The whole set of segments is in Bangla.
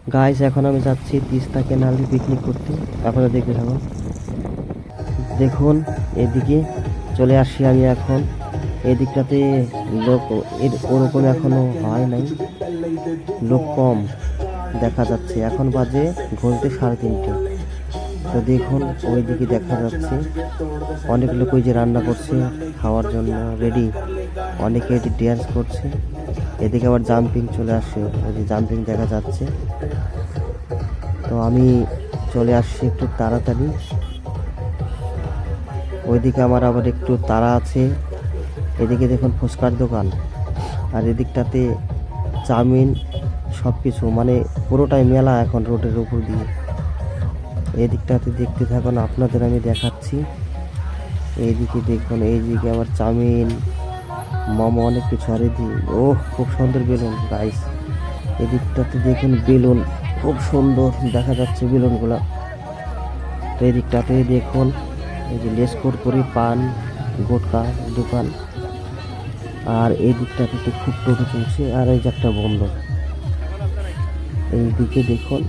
গাইস এখন আমি যাচ্ছি তিস্তা কেনালে পিকনিক করতে, আপনারা দেখতে থাকুন। দেখুন এদিকে চলে আসছি আমি এখন। এদিকটাতে লোক ওরকম এখনো হয় নাই, লোক কম দেখা যাচ্ছে। এখন বাজে ঘুরতে 3:30। তো দেখুন ওইদিকে দেখা যাচ্ছে অনেক লোক ওই যে রান্না করছে খাওয়ার জন্য রেডি, অনেকে এটি ড্যান্স করছে। এদিকে আবার জাম্পিং চলে আসছে, ওই যে জাম্পিং দেখা যাচ্ছে। তো আমি চলে আসছি একটু তাড়াতাড়ি, ওইদিকে আমার আবার একটু তাড়া আছে। এদিকে দেখুন ফুচকার দোকান, আর এদিকটাতে চাউমিন সব কিছু, মানে পুরোটাই মেলা এখন রোডের উপর দিয়ে। এদিকটাতে দেখতে থাকুন, আপনাদের আমি দেখাচ্ছি। এইদিকে দেখুন, এইদিকে আবার চাউমিন মোমো অনেক কিছু। আর এদিকে খুব সুন্দর বেলুন গাইস। এদিকটাতে দেখুন বেলুন খুব সুন্দর দেখা যাচ্ছে বেলুনগুলা। তো এদিকটাতে দেখুন এই যে লেস কুরকুরি পান গুটকা দোকান। আর এই দিকটাতে তো খুব টোটো চলছে, আর এই যে একটা বন্ধ। এইদিকে দেখুন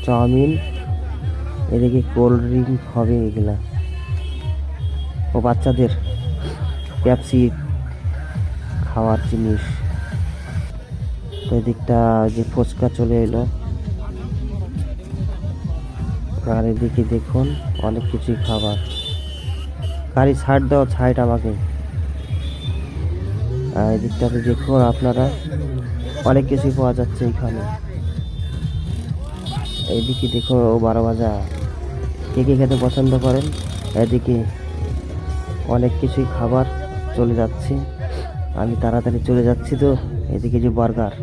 চাউমিন, এদিকে কোল্ড ড্রিঙ্ক হবে এগুলা, ও বাচ্চাদের পেপসি খাওয়ার জিনিস। তো এদিকটা যে ফুচকা চলে এলো। আর এদিকে দেখুন অনেক কিছুই খাবার। গাড়ি ছাড় দাও, ছাইড আমাকে। আর এদিকটাতে দেখুন আপনারা অনেক কিছুই পাওয়া যাচ্ছে এখানে। এইদিকে দেখো 12 ভাজা, কে কে খেতে পছন্দ করেন। এদিকে অনেক কিছুই খাবার চলে যাচ্ছে, আমি তাড়াতাড়ি চলে যাচ্ছি। তো এদিকে যে বার্গার,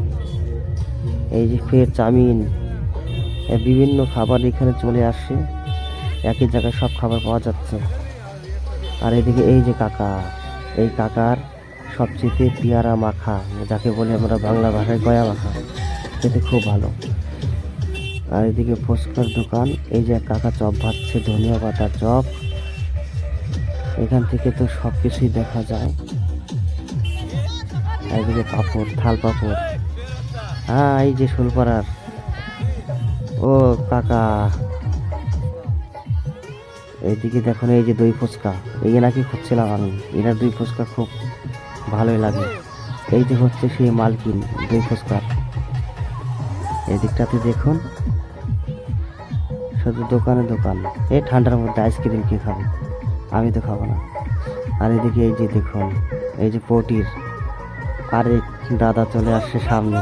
এই যে ফের চাউমিন, বিভিন্ন খাবার এখানে চলে আসছে, একই জায়গায় সব খাবার পাওয়া যাচ্ছে। আর এদিকে এই যে কাকা, এই কাকার সবচেয়ে পেয়ারা মাখা, যাকে বলে আমরা বাংলা ভাষায় গয়া মাখা, খেতে খুব ভালো। আর এদিকে ফুচকার দোকান, এই যে কাকা চপ ভাজছে, ধনিয়া পাতার চপ। এখান থেকে তো সব কিছুই দেখা যায়। এদিকে পাঁপড়, থাল পাঁপড়। হ্যাঁ এই যে শোলপাড়ার ও কাকা। এইদিকে দেখুন এই যে দই ফুচকা, এই নাকি খুঁজছিলাম আমি, এনার দই ফুচকা খুব ভালোই লাগে। এই যে হচ্ছে সেই মালকিন দই ফুচকার। এদিকটাতে দেখুন শুধু দোকানে দোকান। এই ঠান্ডার মধ্যে আইসক্রিম কে খাবে, আমি তো খাবো না। আর এদিকে এই যে দেখুন এই যে পটির আরেক দাদা চলে আসছে সামনে,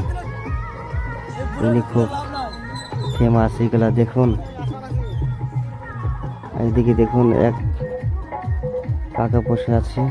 ইনি খুব ফেমাস। এগুলা দেখুন, এইদিকে দেখুন এক কাকা বসে আছে।